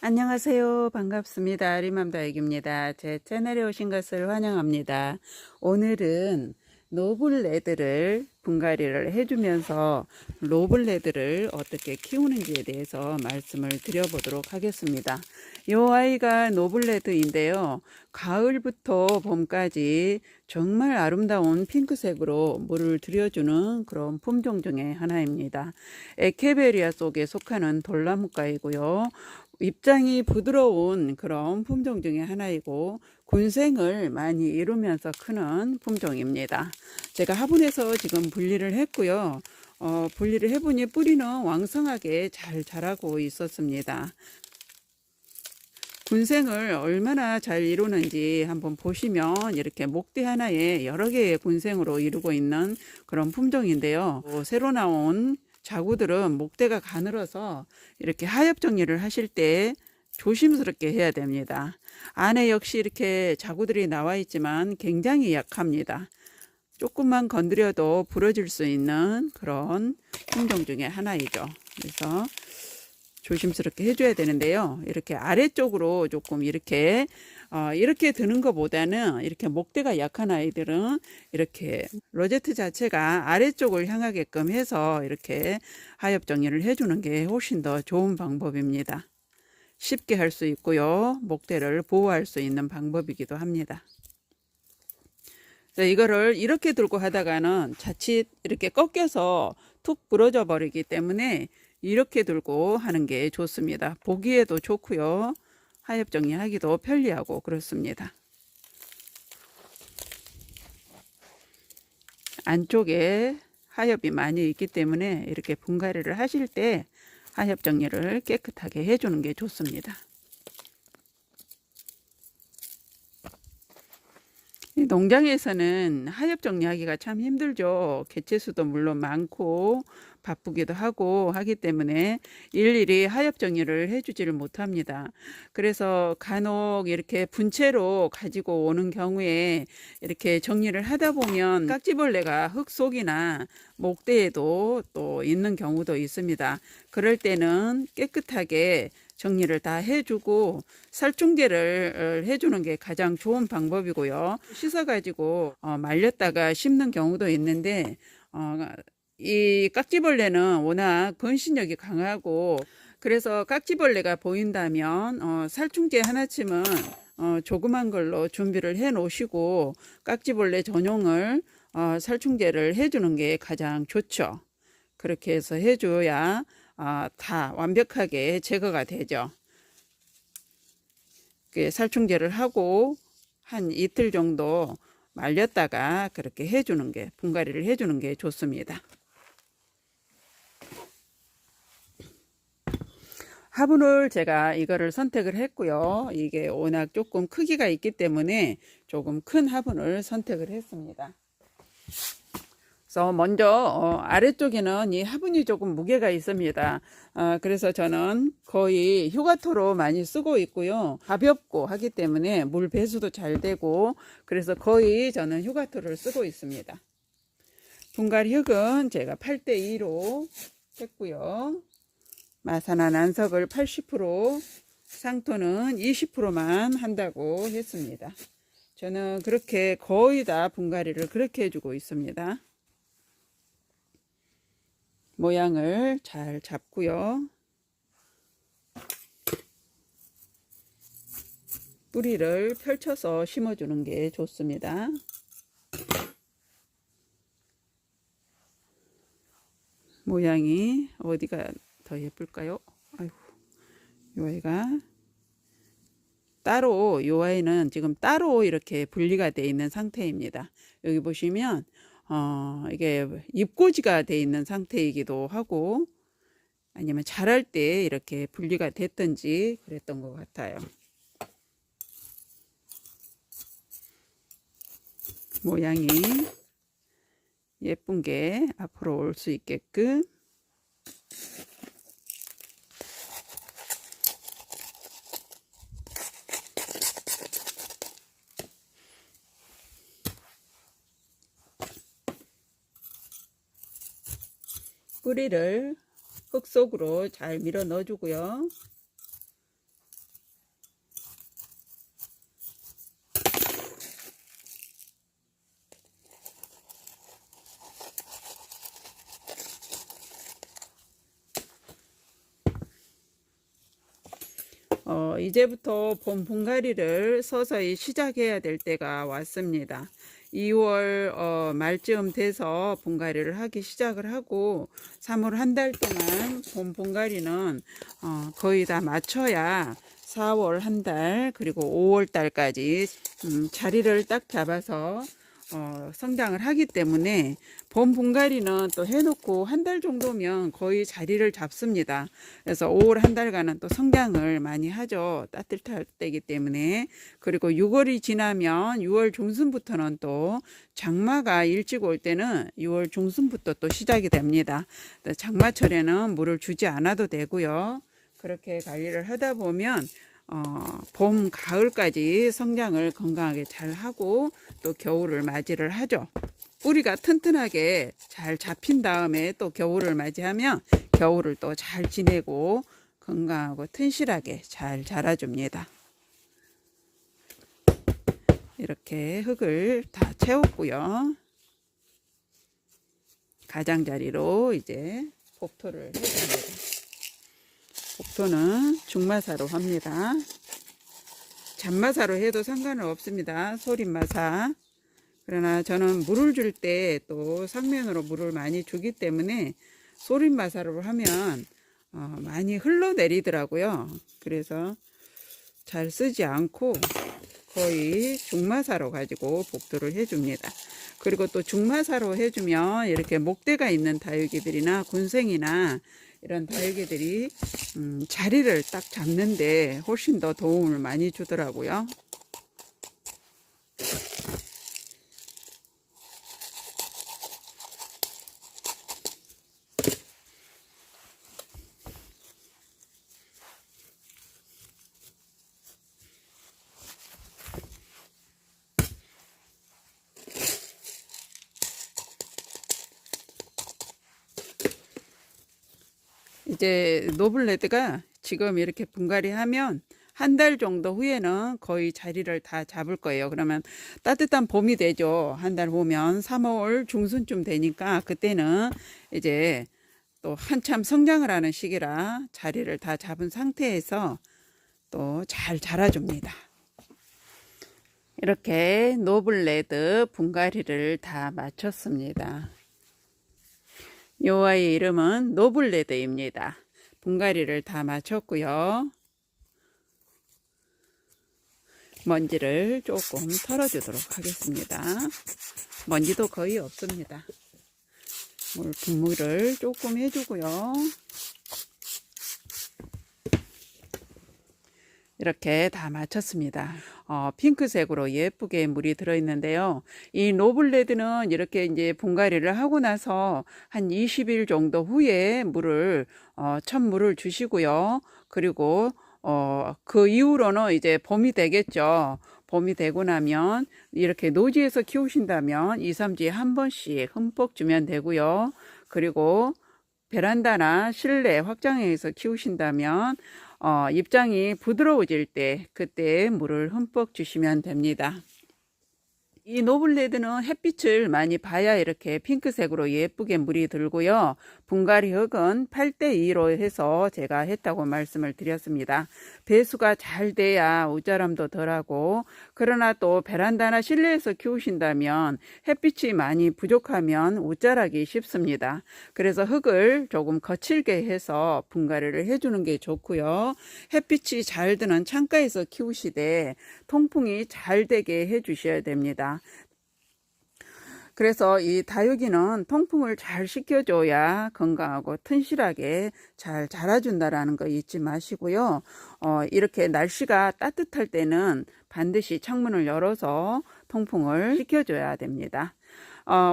안녕하세요. 반갑습니다. 리맘다육입니다. 제 채널에 오신 것을 환영합니다. 오늘은 노블레드를 분갈이를 해주면서 노블레드를 어떻게 키우는지에 대해서 말씀을 드려보도록 하겠습니다. 이 아이가 노블레드인데요. 가을부터 봄까지 정말 아름다운 핑크색으로 물을 들여주는 그런 품종 중에 하나입니다. 에케베리아 속에 속하는 돌나무과이고요. 입장이 부드러운 그런 품종 중에 하나이고 군생을 많이 이루면서 크는 품종입니다. 제가 화분에서 지금 분리를 했고요. 분리를 해보니 뿌리는 왕성하게 잘 자라고 있었습니다. 군생을 얼마나 잘 이루는지 한번 보시면 이렇게 목대 하나에 여러 개의 군생으로 이루고 있는 그런 품종인데요. 새로 나온 자구들은 목대가 가늘어서 이렇게 하엽 정리를 하실 때 조심스럽게 해야 됩니다. 안에 역시 이렇게 자구들이 나와 있지만 굉장히 약합니다. 조금만 건드려도 부러질 수 있는 그런 품종 중에 하나이죠. 그래서 조심스럽게 해줘야 되는데요. 이렇게 아래쪽으로 조금 이렇게 드는 것보다는 이렇게 목대가 약한 아이들은 이렇게 로제트 자체가 아래쪽을 향하게끔 해서 이렇게 하엽 정리를 해주는 게 훨씬 더 좋은 방법입니다. 쉽게 할 수 있고요. 목대를 보호할 수 있는 방법이기도 합니다. 이거를 이렇게 들고 하다가는 자칫 이렇게 꺾여서 툭 부러져 버리기 때문에 이렇게 들고 하는 게 좋습니다. 보기에도 좋고요. 하엽 정리하기도 편리하고 그렇습니다. 안쪽에 하엽이 많이 있기 때문에 이렇게 분갈이를 하실 때 하엽 정리를 깨끗하게 해주는 게 좋습니다. 농장에서는 하엽 정리하기가 참 힘들죠. 개체수도 물론 많고 바쁘기도 하고 하기 때문에 일일이 하엽 정리를 해주지를 못합니다. 그래서 간혹 이렇게 분채로 가지고 오는 경우에 이렇게 정리를 하다 보면 깍지벌레가 흙 속이나 목대에도 또 있는 경우도 있습니다. 그럴 때는 깨끗하게 정리를 다 해주고 살충제를 해주는 게 가장 좋은 방법이고요. 씻어가지고 말렸다가 심는 경우도 있는데 이 깍지벌레는 워낙 번식력이 강하고 그래서 깍지벌레가 보인다면 살충제 하나쯤은 조그만 걸로 준비를 해 놓으시고 깍지벌레 전용을 살충제를 해주는 게 가장 좋죠. 그렇게 해서 해줘야 다 완벽하게 제거가 되죠. 살충제를 하고 한 이틀 정도 말렸다가 그렇게 해주는 게 분갈이를 해주는 게 좋습니다. 화분을 제가 이거를 선택을 했고요. 이게 워낙 조금 크기가 있기 때문에 조금 큰 화분을 선택을 했습니다. 그래서 먼저 아래쪽에는 이 화분이 조금 무게가 있습니다. 그래서 저는 거의 휴가토로 많이 쓰고 있고요. 가볍고 하기 때문에 물 배수도 잘 되고 그래서 거의 저는 휴가토를 쓰고 있습니다. 분갈이 흙은 제가 8대2로 했고요. 마사나 난석을 80%, 상토는 20%만 한다고 했습니다. 저는 그렇게 거의 다 분갈이를 그렇게 해주고 있습니다. 모양을 잘 잡고요. 뿌리를 펼쳐서 심어주는 게 좋습니다. 모양이 어디가 더 예쁠까요? 아이고, 이 아이가 따로, 이 아이는 지금 따로 이렇게 분리가 되어 있는 상태입니다. 여기 보시면 이게 잎꽂이가 되어 있는 상태이기도 하고 아니면 자랄 때 이렇게 분리가 됐든지 그랬던 것 같아요. 모양이 예쁜 게 앞으로 올 수 있게끔 뿌리를 흙 속으로 잘 밀어 넣어주고요. 이제부터 봄 분갈이를 서서히 시작해야 될 때가 왔습니다. 2월 말쯤 돼서 분갈이를 하기 시작을 하고 3월 한 달 동안 봄 분갈이는 거의 다 마쳐야 4월 한 달 그리고 5월 달까지 자리를 딱 잡아서 성장을 하기 때문에 봄 분갈이는 또 해놓고 한 달 정도면 거의 자리를 잡습니다. 그래서 5월 한 달간은 또 성장을 많이 하죠. 따뜻할 때이기 때문에. 그리고 6월이 지나면 6월 중순부터는 또 장마가 일찍 올 때는 6월 중순부터 또 시작이 됩니다. 장마철에는 물을 주지 않아도 되고요. 그렇게 관리를 하다 보면 봄, 가을까지 성장을 건강하게 잘 하고 또 겨울을 맞이를 하죠. 뿌리가 튼튼하게 잘 잡힌 다음에 또 겨울을 맞이하면 겨울을 또 잘 지내고 건강하고 튼실하게 잘 자라줍니다. 이렇게 흙을 다 채웠고요. 가장자리로 이제 복토를 해줍니다. 복토는 중마사로 합니다. 잔마사로 해도 상관은 없습니다. 소림마사. 그러나 저는 물을 줄 때 또 상면으로 물을 많이 주기 때문에 소림마사로 하면 많이 흘러내리더라고요. 그래서 잘 쓰지 않고 거의 중마사로 가지고 복토를 해줍니다. 그리고 또 중마사로 해주면 이렇게 목대가 있는 다육이들이나 군생이나 이런 다육이들이 자리를 딱 잡는데 훨씬 더 도움을 많이 주더라고요. 이제 노블레드가 지금 이렇게 분갈이 하면 한 달 정도 후에는 거의 자리를 다 잡을 거예요. 그러면 따뜻한 봄이 되죠. 한 달 보면 3월 중순쯤 되니까 그때는 이제 또 한참 성장을 하는 시기라 자리를 다 잡은 상태에서 또 잘 자라줍니다. 이렇게 노블레드 분갈이를 다 마쳤습니다. 이 아이의 이름은 노블레드입니다. 분갈이를 다 마쳤고요. 먼지를 조금 털어주도록 하겠습니다. 먼지도 거의 없습니다. 분무를 조금 해주고요. 이렇게 다 마쳤습니다. 핑크색으로 예쁘게 물이 들어있는데요. 이 노블레드는 이렇게 이제 분갈이를 하고 나서 한 20일 정도 후에 첫 물을 주시고요. 그리고 그 이후로는 이제 봄이 되겠죠. 봄이 되고 나면 이렇게 노지에서 키우신다면 2, 3주에 한 번씩 흠뻑 주면 되고요. 그리고 베란다나 실내 확장해서 키우신다면 입장이 부드러워질 때 그때 물을 흠뻑 주시면 됩니다. 이 노블레드는 햇빛을 많이 봐야 이렇게 핑크색으로 예쁘게 물이 들고요. 분갈이 흙은 8:2로 해서 제가 했다고 말씀을 드렸습니다. 배수가 잘 돼야 웃자람도 덜하고, 그러나 또 베란다나 실내에서 키우신다면 햇빛이 많이 부족하면 웃자라기 쉽습니다. 그래서 흙을 조금 거칠게 해서 분갈이를 해주는 게 좋고요. 햇빛이 잘 드는 창가에서 키우시되 통풍이 잘 되게 해주셔야 됩니다. 그래서 이 다육이는 통풍을 잘 시켜줘야 건강하고 튼실하게 잘 자라준다라는 거 잊지 마시고요. 이렇게 날씨가 따뜻할 때는 반드시 창문을 열어서 통풍을 시켜줘야 됩니다.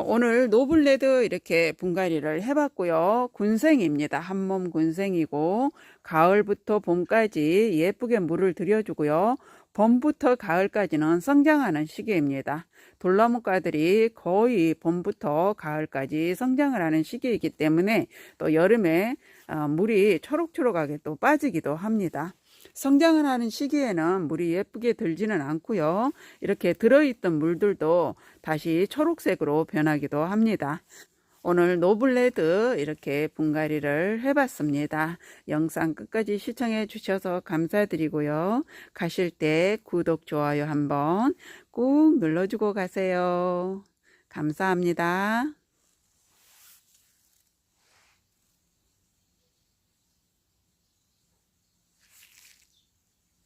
오늘 노블레드 이렇게 분갈이를 해봤고요. 군생입니다. 한몸 군생이고 가을부터 봄까지 예쁘게 물을 들여주고요. 봄부터 가을까지는 성장하는 시기입니다. 돌나무과들이 거의 봄부터 가을까지 성장을 하는 시기이기 때문에 또 여름에 물이 초록초록하게 또 빠지기도 합니다. 성장을 하는 시기에는 물이 예쁘게 들지는 않고요. 이렇게 들어있던 물들도 다시 초록색으로 변하기도 합니다. 오늘 노블레드 이렇게 분갈이를 해봤습니다. 영상 끝까지 시청해 주셔서 감사드리고요. 가실 때 구독, 좋아요 한번 꾹 눌러주고 가세요. 감사합니다.